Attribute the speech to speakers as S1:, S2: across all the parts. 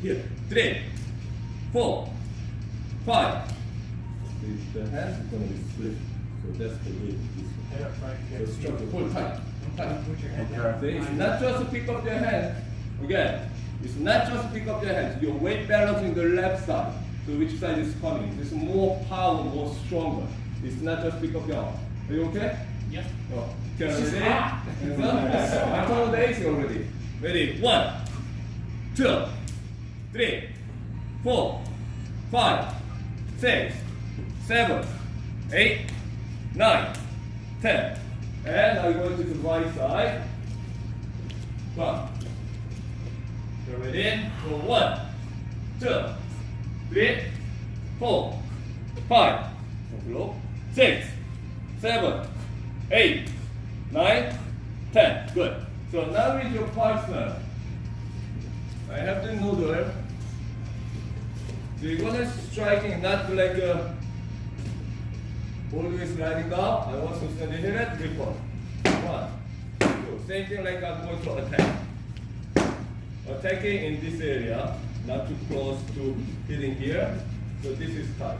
S1: here. 3, 4, 5. The hand is going to be split. So that's the way
S2: Head up right.
S1: so struggle. Hold tight. Tight.
S2: Put your head
S1: So
S2: down.
S1: it's not just to pick up your hand. Again, it's not just to pick up your hand. Your weight balancing the left side. So which side is coming? It's more power, more stronger. It's not just pick up your arm. Are you okay?
S2: Yep.
S1: Oh, okay, ready? I'm told the AC already. Ready? 1, 2, 3, 4, 5, 6, 7, 8, 9, 10. And I'm going to the right side. 1. You're ready? So 1, 2, 3, 4, 5, 6, 7, 8, 9, 10. Good. So now with your partner, I have the noodle. So you're gonna striking not like always sliding down. I want to stand in it, record. 1, 2. Same thing like I'm going to attack. Attacking in this area, not too close to hitting here. So this is tight.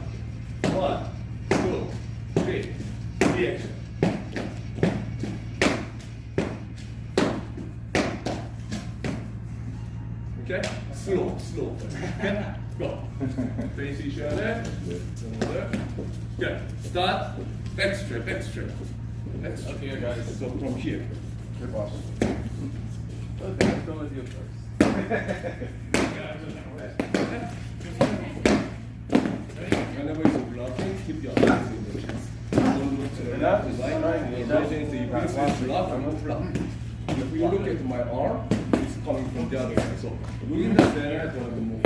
S1: 1, 2, 3. Reaction. Okay? Slow. Okay? Go. Face each other. Good. Start. Back straight. Back straight.
S2: Up here, guys.
S1: So from here.
S3: Good boss.
S2: Okay, let's go with you first.
S1: Whenever you're blocking, keep your eyes in the chest. Don't look to the left, to the right. Your vision is if you block, I'm not block. If you look at my arm, it's coming from the other side. So look in the center, don't move.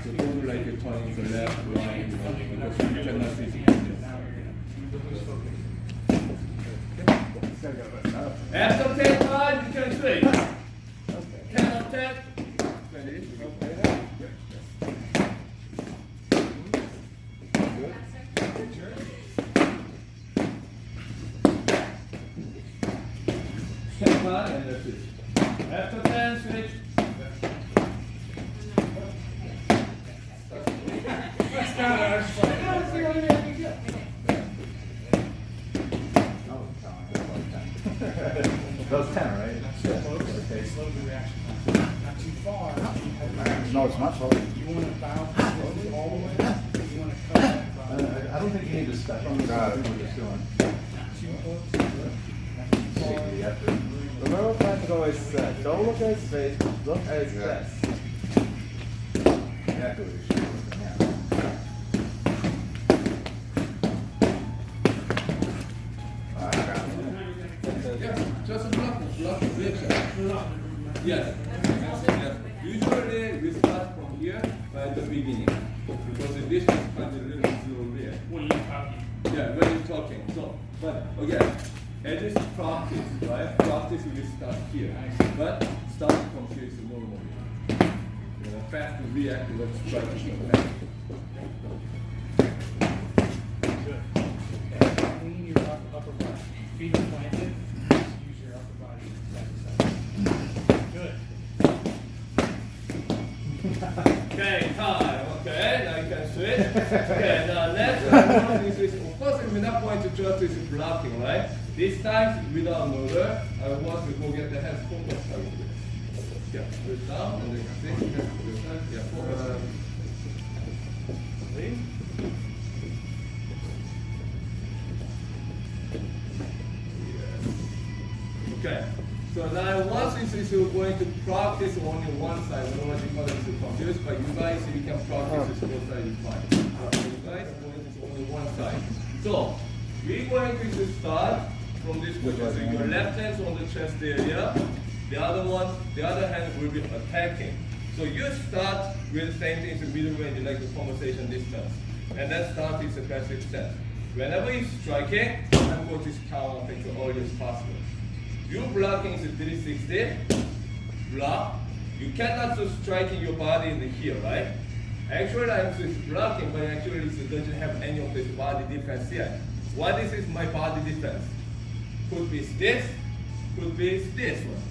S1: So don't do like you're turning to the left, right, because you cannot see it. After 10 times, you can switch. 10 of 10. And that's it. After 10, switch.
S3: Those 10, right?
S2: Okay. Slow the reaction time. Not too far.
S3: No, it's not slowly.
S2: You want to bow slowly all the way up? Or you want to cut that
S3: I don't think you need to step on the side. What you're doing.
S2: too close?
S4: Remember what I always said, don't look at his face, look at his chest.
S3: Exactly what you should do.
S1: Yeah, just block reaction. Yes. Usually we start from here by the beginning because this is kind of a little slow there.
S2: When you copy.
S1: Yeah, when you're talking. So, but again, as is practice, right? Practice we start here, but starting from here is normal. You know, fast to react, let's try to show that.
S2: Good. Okay. Lean your upper body. Feet are planted. Just use your upper body side to side. Good.
S1: Okay, time. Okay, now you can switch. Okay, now next one is of course we're not going to just use blocking, right? This time without motor, I want to go get the hands focused. Yeah, put it down and then sit. Yeah, focus. Lean. Okay. So now once this is going to practice only one side, otherwise you're going to be confused, but you guys, you can practice this both sides is fine. You guys, only one side. So, we're going to start from this position. So your left hand's on the chest area, the other hand will be attacking. So you start with the same thing, it's middle range, like the conversation distance. And then start is the passive stance. Whenever you're striking, I'm going to count up as early as possible. You blocking is 360, block. You cannot just striking your body in the here, right? Actually, I'm just blocking, but actually it doesn't have any of this body defense yet. What is my body defense? Could be this one.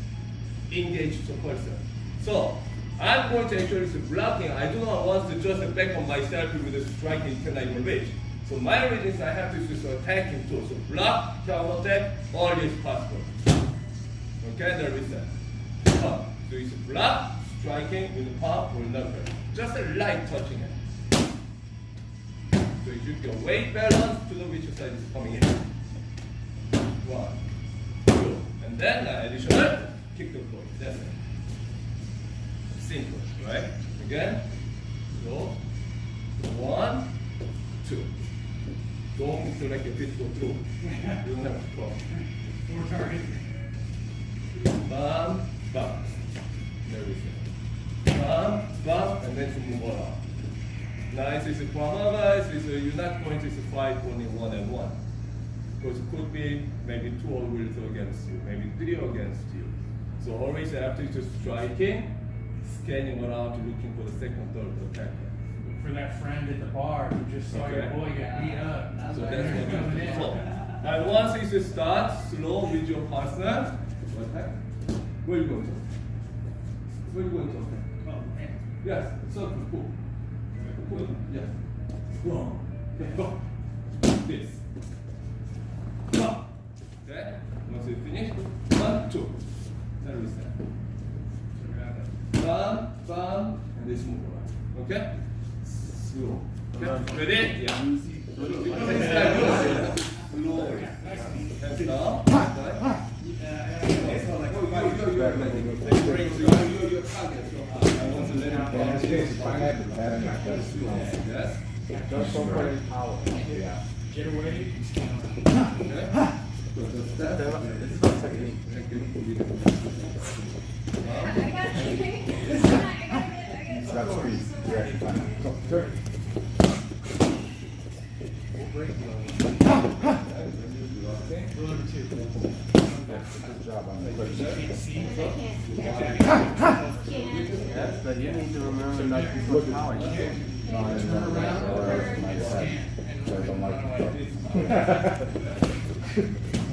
S1: Engage the person. So, I'm going to actually do blocking. I do not want to just back on myself with the striking till I even reach. So my reason is I have to use attacking too. So block, counter attack, always possible. Okay, the reset. So it's block, striking with the palm or knuckle. Just a light touching it. So you keep your weight balance to know which side is coming in. 1, 2, and then additional kick the floor. That's it. Simple, right? Again. So 1, 2. Don't feel like your feet go through. You don't have to cross.
S2: More target.
S1: Bam, bam. There we go. Bam, bam, and then to move around. Nice is a Krav Maga, you're not going to fight only 1-on-1. Because it could be maybe 2 will against you, maybe 3 against you. So always after you just striking, scanning around, looking for the second, third attacker.
S2: For that friend at the bar who just saw your boy get beat up.
S1: So that's what you do. So, and once you start slow with your partner, attack. Where are you going to? Where are you going to attack? Yes, circle, pull. Pull, yes. Go. Okay, go. This. Go. Okay, once you finish, 1, 2. Then reset. Bam, bam, and this move around. Okay? Slow. Okay? Ready? Yeah. Because it's like this. Slowly. Hands down. Right? Your target. So I want to let him
S3: In this case, if I had the pattern like that,
S1: Yes.
S4: Just don't put any power.
S3: yeah.
S2: Get away.
S1: Okay. So the step.
S4: This is not technique.
S3: It's not speed, reaction time. Go, turn.
S2: Rule number 2.
S3: Good job on the quick.
S2: Can't see.
S4: Yes, but you need to remember not to put power.
S3: No, I didn't know that, or else my head. So I don't like it.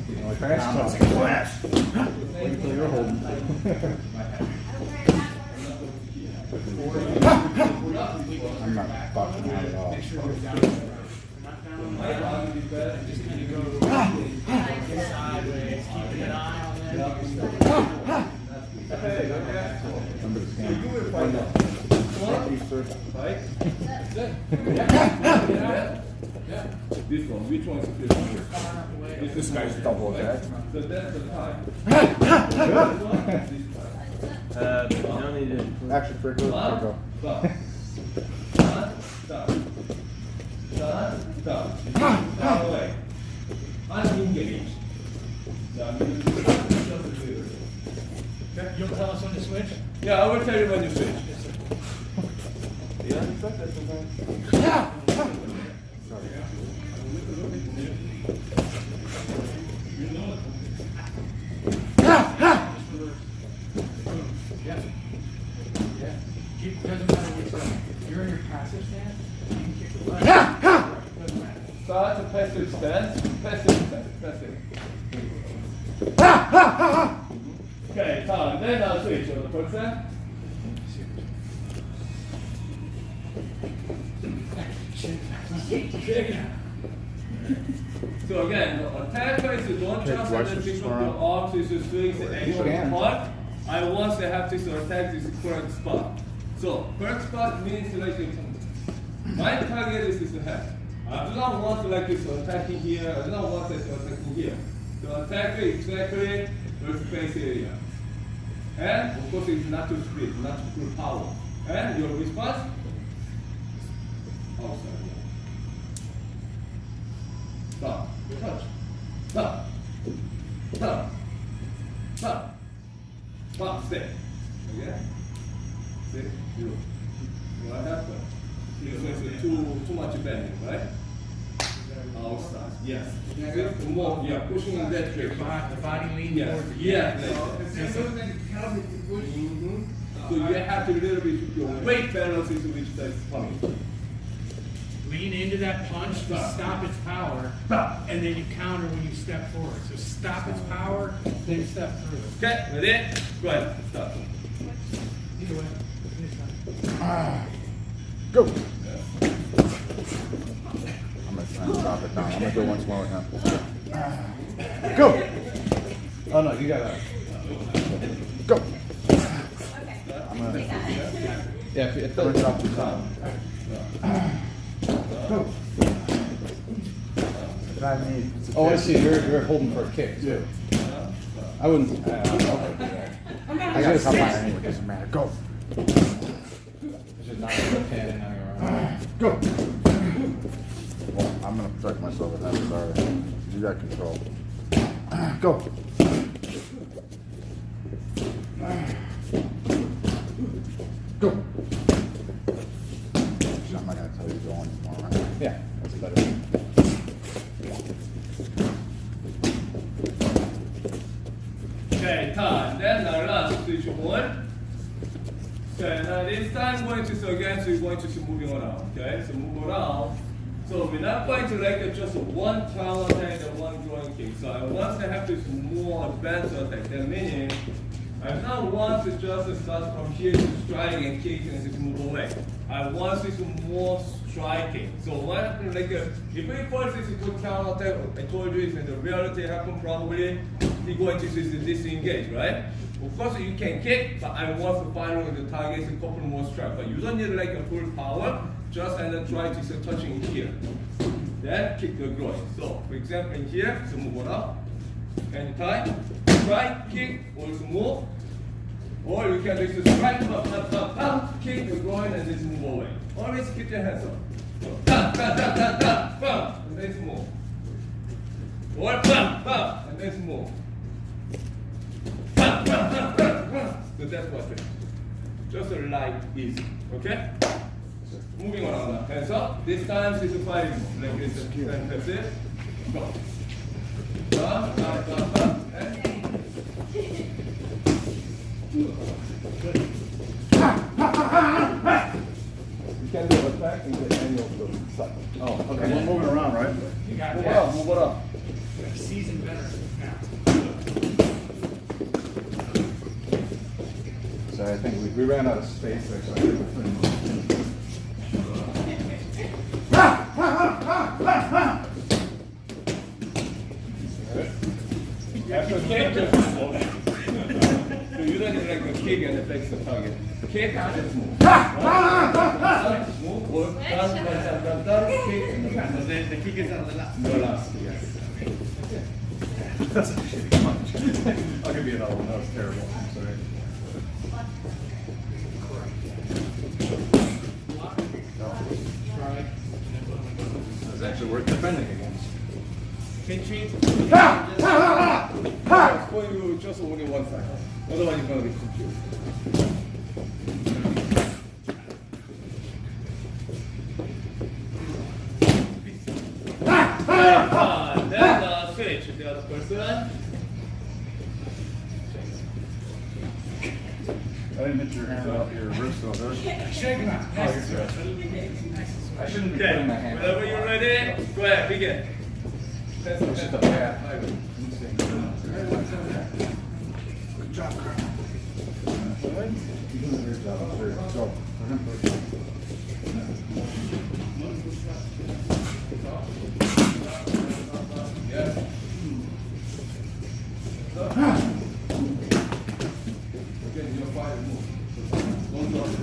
S3: You know, like fast talk. Flash. What do you think you're holding? I'm not fucking out at all.
S2: Make sure you're down. Not down. Just kind of go sideways, keeping an eye on them.
S3: Remember the scan.
S1: Right? This one, which one is the first?
S3: This guy's double attack.
S1: So that's the time.
S4: You don't need to.
S3: Action trigger.
S1: Stop. Stop. Stop. Stop. Stop. Stop away. Unengaged. Now,
S2: You'll tell us when to switch?
S1: yeah, I will tell you when you switch.
S4: Yeah, it's like that sometimes.
S2: Yeah. Yeah. Doesn't matter which way. You're in your passive stance, you can kick the left. Doesn't matter.
S1: Start to passive stance. Passive stance. Passive. Okay, so then I'll switch on the person. So again, the attacker is don't just
S3: watch
S1: let
S3: this
S1: pick up
S3: tomorrow.
S1: your arms is just doing the angle
S3: can.
S1: part. I want to have this attack this correct spot. So correct spot means like my target is this head. I do not want like this attacking here. I do not want this attacking here. The attacker exactly where the face area. And of course it's not too speed, not too full power. And your response outside. Stop. Touch. Stop. Stop. Stop. Stop. Stay. Okay? See? You. What happened? Because it's too much bending, right? Outside. Yes. More. Yeah. Pushing in that direction.
S2: The body lean
S1: Yes.
S2: towards the
S1: Yes.
S2: So
S1: So you have to little bit your weight balance is which side is coming.
S2: lean into that punch to stop its power, and then you counter when you step forward. So stop its power, then step through.
S1: Okay, ready? Go ahead. Start.
S2: Either way.
S3: Go. I'm gonna try and drop it down. I'm gonna do it once more with him. Go. Oh no, you gotta go. I'm gonna. Yeah, if it doesn't drop the top. Go. I need. Oh, I see. You're holding for a kick. Yeah. I wouldn't. Okay. I gotta come by anyway. It doesn't matter. Go. Just not rotating on your arm. Go. Well, I'm gonna protect myself with that. Sorry. You got control. Go. Go. I'm not gonna tell you to go anymore, right? Yeah, that's better.
S1: Okay, time. Then our last switch one. Okay, now this time going to, so again, so you're going to keep moving around, okay? So move around. So we're not going to like just one counter attack and one groin kick. So I want to have this more advanced attack. That meaning, I now want to just start from here to striking and kicking and just move away. I want this more striking. So what happens like if we first is a good counter attack, I told you it's in the reality happen probably, you're going to disengage, right? Of course you can kick, but I want to follow the target a couple more strikes. But you don't need like a full power, just and then try to touching here. Then kick the groin. So for example in here, so move on up. Anytime, strike, kick, also move. Or you can just strike, kick the groin and just move away. Always keep your hands up. So, and then move. Or and then move. So that's what it is. Just a light, easy. Okay? Moving on now. Hands up. This time it's a fighting move. Like this. And that's it. Go.
S4: You can do attack and the angle of the side.
S3: Oh, okay. We're moving around, right?
S2: You got
S4: Move
S2: that.
S4: it up, move it up.
S2: Seasoned veteran now.
S3: So I think we ran out of space there, so I think we're pretty much.
S1: After kick, just move. So you don't need like a kick and affects the target. Kick, just move. Move, work, down, kick, and
S5: The kick is on the last.
S1: the last, yes.
S3: That's a shitty punch. I'll give you another one. That was terrible. I'm sorry. That's actually worth defending against.
S1: For you, just only one side. Otherwise, you're going to be confused. Then switch to the other person.
S3: I didn't hit your hand off your wrist over there.
S2: Shake him out.
S3: Oh, you're good. I shouldn't be
S1: Okay,
S3: putting my hand
S1: whenever you're ready, go ahead, begin.
S3: It's just a bad. Good job, Carl. You're doing a great job. Sure. Go.
S1: Yes. Again, your fire move. Don't drop it.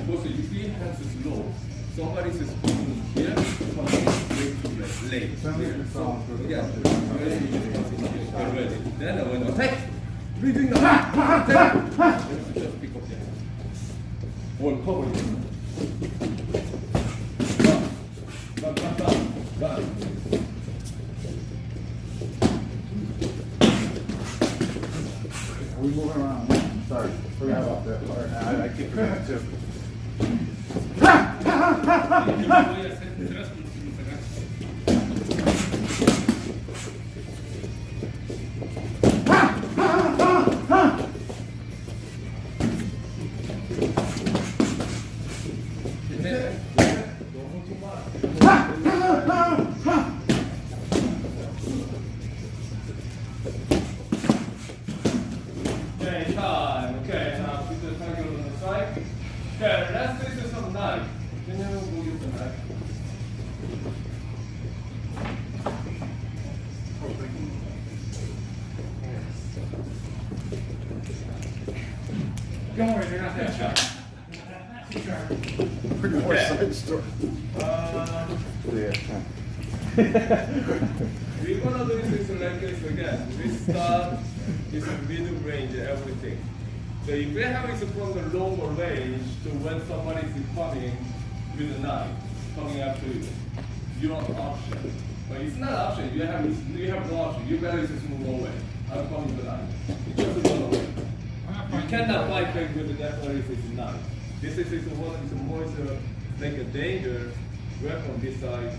S1: Because you see hands is low. Somebody's pulling here, somebody's break to the leg. So, yeah, get ready. Then when you attack, breathing the attack, just pick up the hand. Or cover it. Done.
S3: Are we moving around? Sorry. Forgot about that part. I keep forgetting too.
S1: Okay, time. Okay, now put the target on the side. Okay, let's
S3: More side story.
S4: Yeah.
S1: We're gonna do this like this again. We start this middle range, everything. So if we have it from the longer range to when somebody is coming with a knife, coming after you, you don't option. But it's not option. You have no option. You better just move away. I'm coming with a knife. You just run away. You cannot fight back with the definitely this knife. This is one is more like a danger weapon beside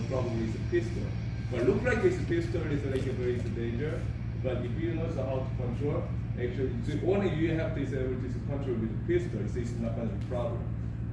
S1: probably is a pistol. But look like this pistol is like a very danger. But if you know how to control, actually only you have this able to control with the pistol, so it's not gonna be a problem.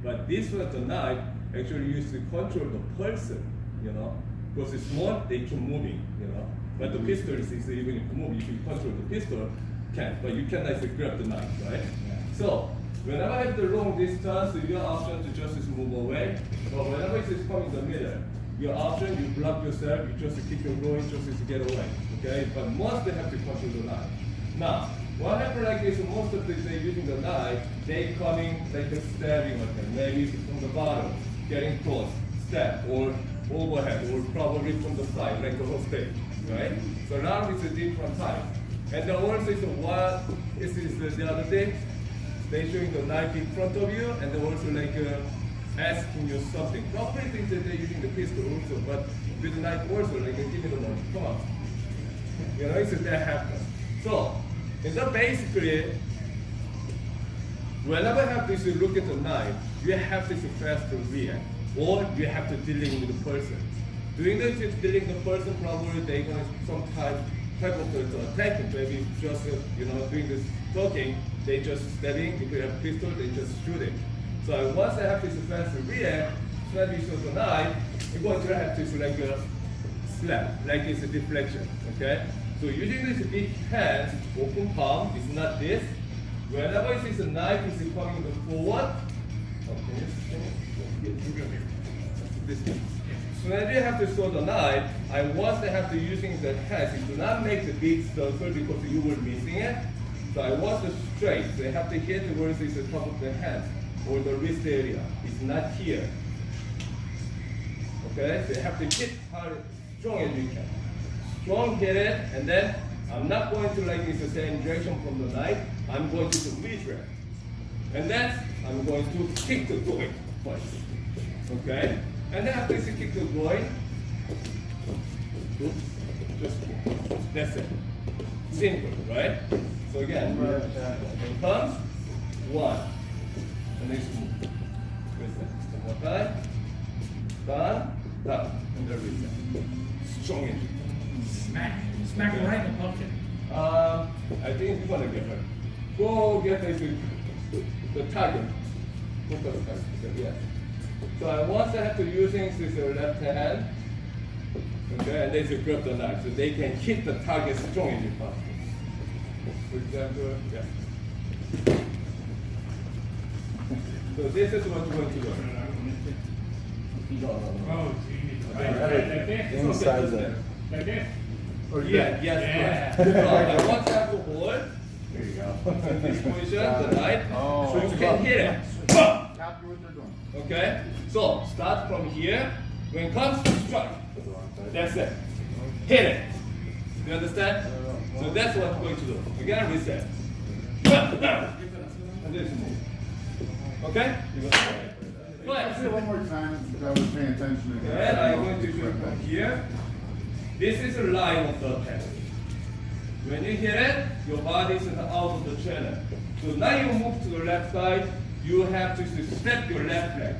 S1: But this one, the knife, actually used to control the person, you know. Because it's small, they keep moving, you know. But the pistol is even if you move, if you control the pistol, can't. But you can actually grab the knife, right? Yeah. So whenever I have the long distance, your option to just move away. But whenever it's coming in the middle, your option, you block yourself, you just keep your going, just to get away. Okay? But most they have to control the knife. Now, what happens like is most of the they using the knife, they coming like a stabbing at them, maybe from the bottom, getting close, stab, or overhead, or probably from the side, like the whole stage, right? So now it's a different type. And the also is what is the other thing, they showing the knife in front of you, and they also like asking you something. Probably think that they're using the pistol also, but with the knife also, like give me the money, come on. You know, it's that happens. So, and so basically, whenever you have to look at the knife, you have to fast to react, or you have to dealing with the person. Doing this, dealing with the person, probably they're going to some type of attacking, maybe just doing this talking, they just stabbing. If you have pistol, they just shooting. So once they have to fast to react, so that you shoot the knife, you're going to have to like a slap, like it's a deflection. Okay. So using this big hand, open palm, it's not this. Whenever you see the knife is coming forward, this way. So when you have to throw the knife, once they have to using the hands, you do not make the big circle because you were missing it. So I want the straight. So they have to hit where it's the top of the hands or the wrist area. It's not here. Okay, so you have to hit hard, strong as you can. Strong hit it, and then I'm not going to like it's the same direction from the knife. I'm going to redirect. And then I'm going to kick the groin first. Okay? And then after you kick the groin, oops, just kick. That's it. Simple, right? So again, comes one. The next move. Reset. One more time. Done. Done. And then reset. Strong engine.
S2: Smack it right in the pumpkin.
S1: I think you're gonna get her. Go get the target. Go for the target. Yeah. So I want to have to using this left hand. Okay, and then you grab the knife so they can hit the target strong in your pumpkin. For example, yeah. So this is what you're going to learn.
S2: Oh, geez. Like this?
S3: Inside there.
S2: Like this?
S1: Or yes,
S2: Yeah.
S1: correct. So I want to have to hold
S3: There you go.
S1: in this position, the knife,
S3: Oh.
S1: so you can hit it.
S3: Copy what they're doing.
S1: Okay? So start from here. When it comes to strike, that's it. Hit it. You understand? So that's what we're going to do. Again, reset. And this move. Okay? Go ahead.
S4: Say it one more time, because I was paying attention.
S1: And I'm going to do it from here. This is a line of the attack. When you hit it, your body is out of the channel. So now you move to the left side, you have to step your left leg.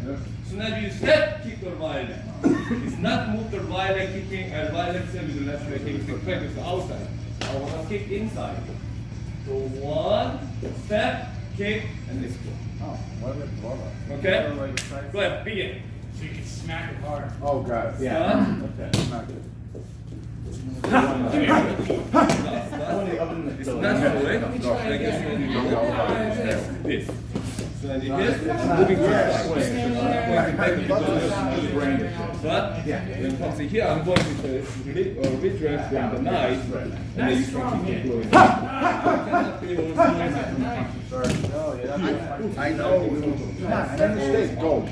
S1: So now you step, kick the right leg. It's not move the right leg kicking and right leg step with the left leg kicking. It's practice outside. I want to kick inside. So one, step, kick, and let's go.
S4: Oh, what is it?
S1: Okay? Go ahead, begin.
S2: So you can smack it hard.
S4: Oh, God.
S1: Yeah.
S3: Okay.
S4: Not good.
S1: It's not the way. Like this. So then you hit, moving to the side. going to back into the brain. But when it comes to here, I'm going to retract from the knife, and then you can keep going. You cannot feel
S4: I know. I understand. Go.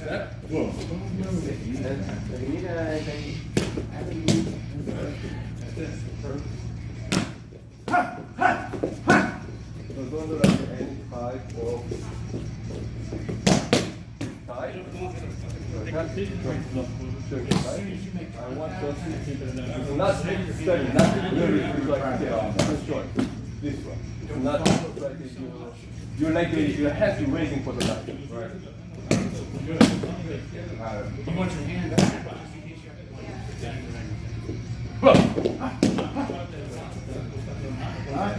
S1: that, boom. Not steady, not really like this one. This one. Not like this. You're like your head is raising for the knife. Right.
S2: You want your hand back, just in case you have to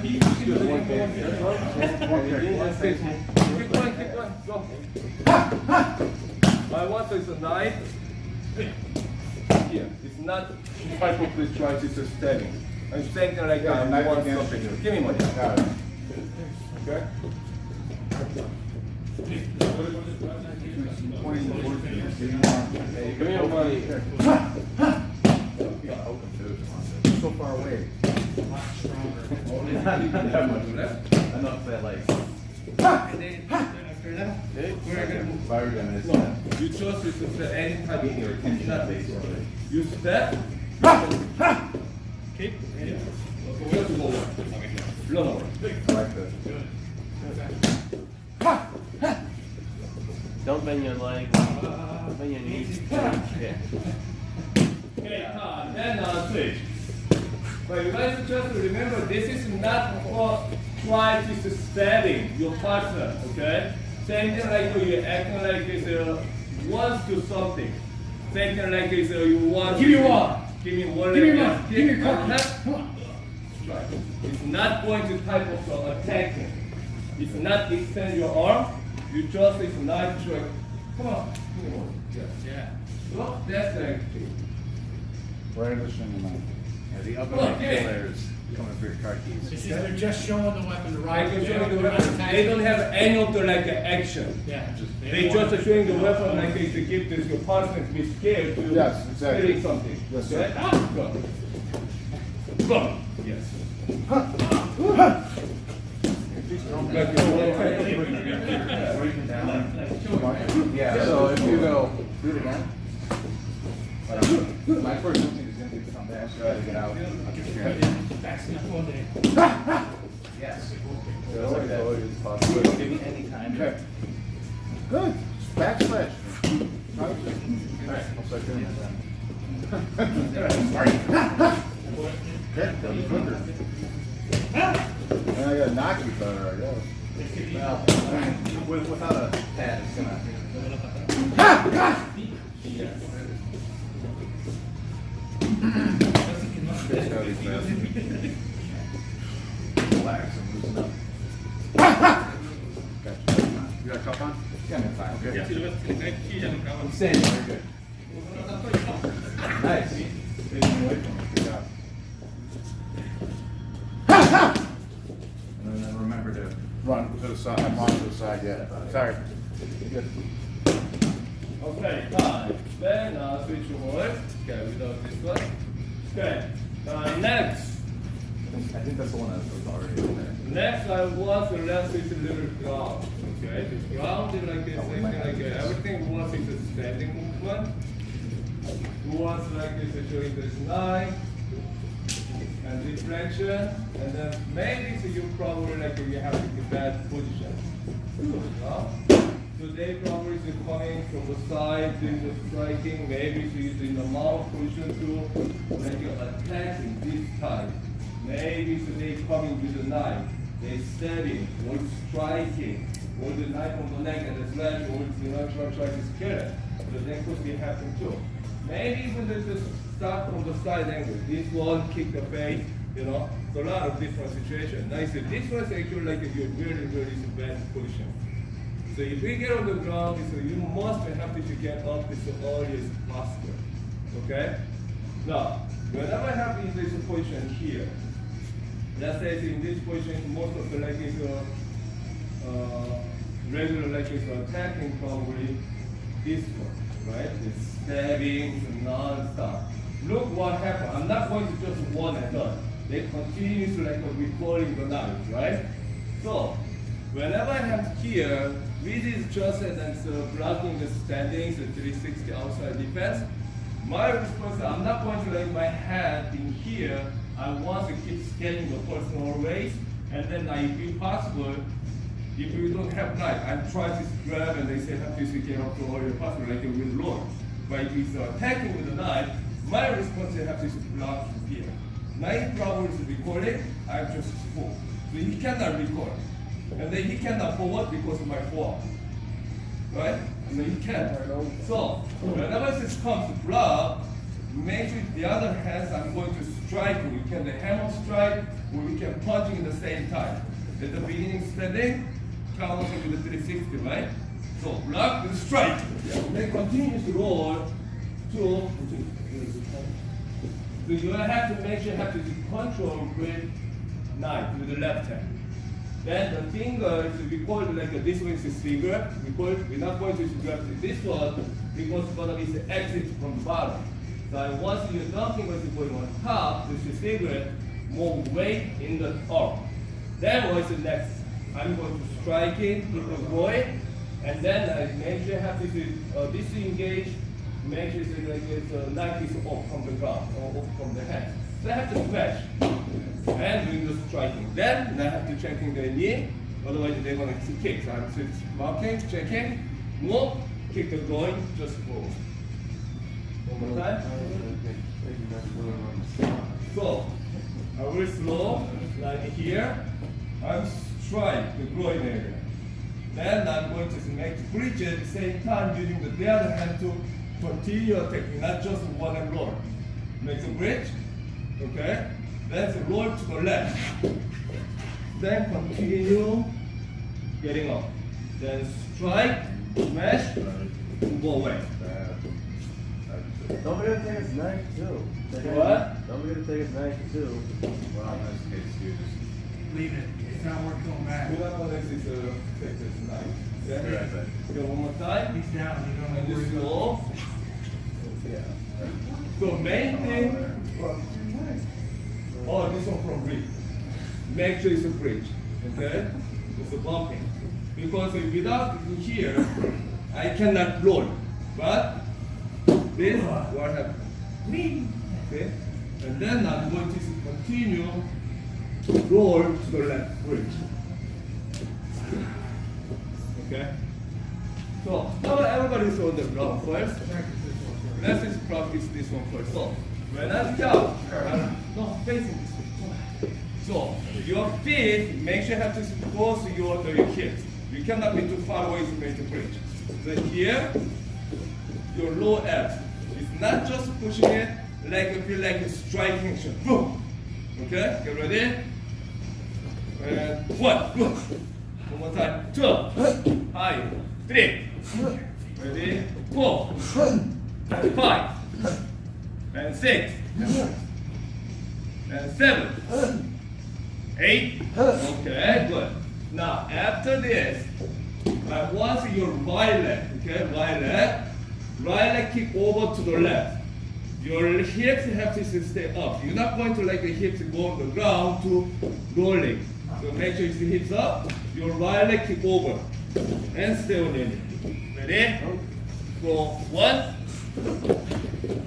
S1: Keep going, go. My one is a knife. Here, it's not type of this trying to sustain. I'm saying like I want something. Give me money. Okay? Give me your money.
S3: So far away. Enough that like.
S5: And then after that, we're gonna
S1: You chose to set any type of here. Not this. You step. Keep. Yeah. Go to lower. Lower.
S3: Like this.
S6: Don't bend your leg, bend your knees. Yeah.
S1: Okay, then switch. But you guys just remember, this is not for try to steady your partner, okay? Same thing like you're acting like this, wants to something. Same thing like this, you want.
S2: Give me one.
S1: Give me one.
S2: Give me one. Give me a couple.
S1: Come on. Right. It's not going to type of attacking. It's not extend your arm. You just it's not try. Come on. Give me one. Yeah. Well, that's the activity.
S3: Right in the shin line.
S6: Yeah, the upper
S1: Come on,
S6: leg
S1: get it.
S6: players coming for your car keys.
S2: This is, they're just showing the weapon to
S1: I
S2: ride.
S1: can show you the weapon. They don't have any of the like action.
S2: Yeah.
S1: They just are showing the weapon like to give this your partner to be scared to
S4: Yes, exactly.
S1: stealing something.
S4: Yes,
S1: Okay?
S4: sir.
S1: Go. Go. Yes. Like
S3: Yeah, so if you go, do it again. My first instinct is going to be to come back, try to get out.
S2: That's enough one day.
S3: Yes.
S4: It's always possible.
S6: Give me any time.
S4: Okay. Good. Backslash. I'll start doing that then. Okay, that'll be quicker. And I got a knock you better, I guess.
S3: Well, without a pad, it's gonna. Relax and loosen up.
S4: You got a cup on?
S3: Yeah, I'm fine. Okay.
S1: I'm
S3: Standing, very good. Nice. Good job. And then remember to
S4: Run to the side. I'm on to the side, yeah. Sorry. Good.
S1: Okay, fine. Then switch over. Okay, without this one. Okay. Next.
S3: I think that's the one that was already in there.
S1: Next, I want to let's switch a little ground. Okay, the ground is like this, everything wants is a standing movement. Who wants like this, showing this line and deflection, and then maybe so you probably like you have to get bad position. So they probably is coming from the side, doing the striking, maybe so using the mount position to like you're attacking this time. Maybe so they coming with the knife, they steady or striking, or the knife on the neck and the slash, or try to scare it. So that could be happening too. Maybe even they just start from the side angle. This one kick the face, so a lot of different situations. Now, so this was actually like you're really bad position. So if we get on the ground, so you must have to get up as early as possible. Okay? Now, whenever I have in this position here, let's say in this position, most of the leg is regular like it's attacking probably this one, right? It's stabbing non-stop. Look what happened. I'm not going to just one and done. They continue to like recalling the knife, right? So whenever I have here, with this just and blocking the standings, the 360 outside defense, my response, I'm not going to let my hand in here. I want to keep scanning the personal race, and then if possible, if you don't have knife, I'm trying to grab and they say have to get up to all your possible like with Lord. But if he's attacking with a knife, my response is have to block here. Knife problem is recording, I just spoke. So he cannot record. And then he cannot forward because of my forearm. Right? So he can't. So whenever this comes to block, make sure the other hands I'm going to strike. We can the hammer strike, or we can punch at the same time. At the beginning standing, counter with the 360, right? So block the strike. Then continue to roll to. So you have to make sure you have to control with knife with the left hand. Then the finger is we call it like this one is a finger. We're not going to grab this one because it's going to be the exit from the bottom. So once your thumb finger is going on top, this is finger, more weight in the arm. Then what's the next? I'm going to strike it, keep the going, and then I make sure you have to disengage, make sure the knife is off from the ground or off from the hand. So I have to smash and doing the striking. Then I have to checking the knee, otherwise they're going to kick. So I have to marking, checking, move, kick the going, just forward. One more time. So I will slow, like here. I'm strike the groin area. Then I'm going to make bridge at the same time using the other hand to continue attacking, not just one and roll. Make the bridge, okay? Then roll to the left. Then continue getting up. Then strike, smash, go away.
S6: Don't forget to take his knife too.
S1: What?
S6: Don't forget to take his knife too.
S4: Well, in this case, you just.
S2: Leave it. It's not worth going back.
S1: We're not going to take this knife. Okay?
S4: Right.
S1: Go one more time.
S2: He's down. You don't
S1: And
S2: have to
S1: just
S2: worry
S1: go. Yeah. So main thing. Oh, this one from bridge. Make sure it's a bridge. Okay? It's a bumping. Because without here, I cannot roll. But this what happens. Okay? And then I'm going to continue roll to the left bridge. Okay? So now everybody's on the ground first. Let's just practice this one first. So when I jump, I'm not facing this way. So your feet, make sure you have to go to your hips. You cannot be too far away to make the bridge. So here, your low abs. It's not just pushing it, like you feel like a striking shot. Boom. Okay, get ready? And one, boom. One more time. Two. High. Three. Ready? 4. And 5. And 6. And 7. 8. Okay, good. Now after this, I want your right leg. Okay, right leg. Right leg kick over to the left. Your hips have to stay up. You're not going to let the hips go on the ground to rolling. So make sure your hips up. Your right leg kick over and stay on it. Ready? Go 1,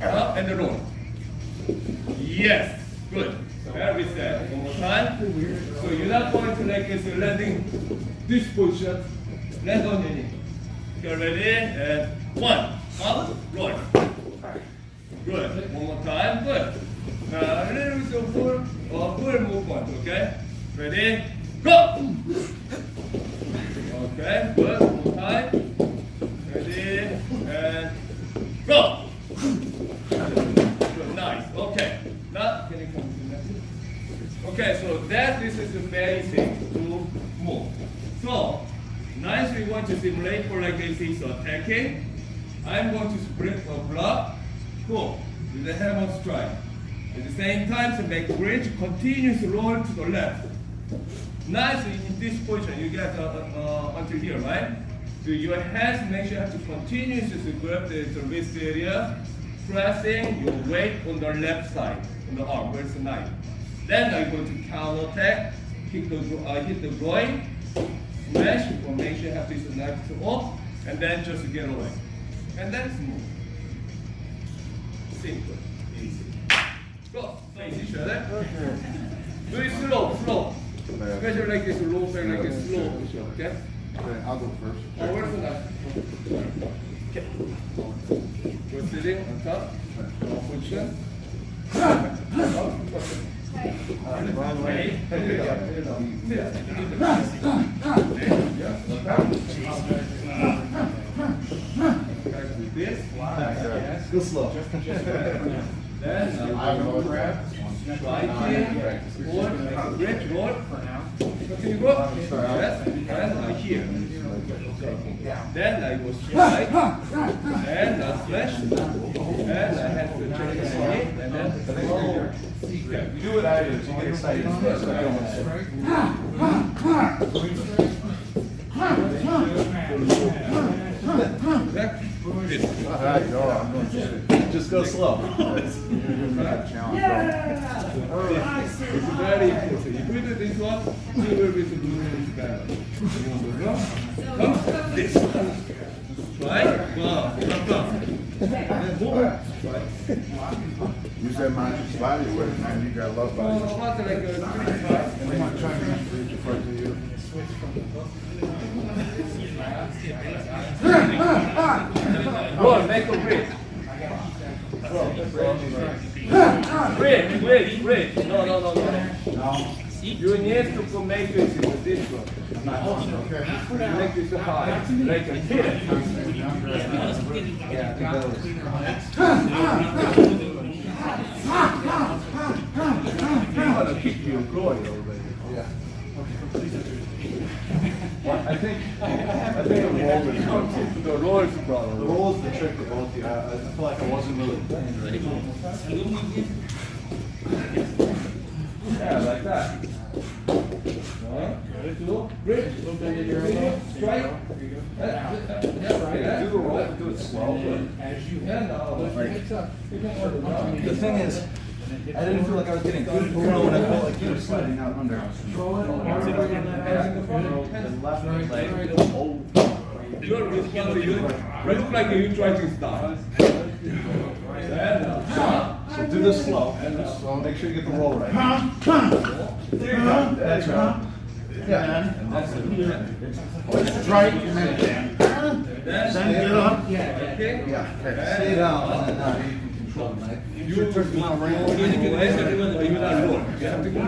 S1: up and roll. Yes, good. Very sad. One more time. So you're not going to like this landing this position. Land on your knee. Okay, ready? And 1, up, roll. Good. One more time. Good. Now a little bit of full movement. Okay. Ready? Go. Okay. Good. One more time. Ready? And go. Good. Nice. Okay. Now can you come to the next? Okay. So this is the basic to move. So nice. We want to simulate for like this is attacking. I'm going to sprint or block. Cool. With the hammer strike. At the same time, to make bridge, continue to roll to the left. Nice in this position, you get until here, right? So your hands make sure you have to continuously grab the wrist area, pressing your weight on the left side, on the arm, where it's the knife. Then I'm going to counter attack, hit the groin, smash, or make sure you have to use the knife to off, and then just get away. And then smooth. Simple, easy. Go, face each other. Do it slow. Especially like this, low back, like this, slow push-up, okay?
S4: Okay, I'll go first.
S1: Oh, where's the knife? Okay. We're sitting on top, position.
S3: Go slow.
S1: Then grab, try it, hold, bridge, roll. Continue go. Yes, and here. Then I go strike, and smash, and I have to check the knee, and then roll.
S3: You do what I do, so you get excited. So I don't want Just go slow.
S1: It's very important. If you do this one, you will be able to do this better. Come, this. Right? Come. Then move. Right.
S4: You said my body weight, man. You got love
S1: So,
S4: body.
S1: about like a 3
S4: I'm not trying to reach for you.
S1: Roll, make a bridge. Bridge. No. You need to make this with this one. Make this high, like a hit. I'm gonna kick you groin a little bit.
S3: Yeah.
S1: I think the roll is the problem.
S3: The roll is the trick for both of you. I feel like I wasn't really playing very well.
S1: Yeah, like that. Bridge. Strike. Yeah, do a roll, do it slow.
S3: The thing is, I didn't feel like I was getting good flow, and I felt like you were sliding out under.
S1: You're responsible. You look like you try to start.
S3: So do this slow, and make sure you get the roll right. There you go. That's right. Yeah. And that's it.
S4: Strike and then
S1: Then
S4: get up.
S1: okay?
S4: Yeah.
S3: Stay down, and then you can control the knife.
S1: You turn around. You have to go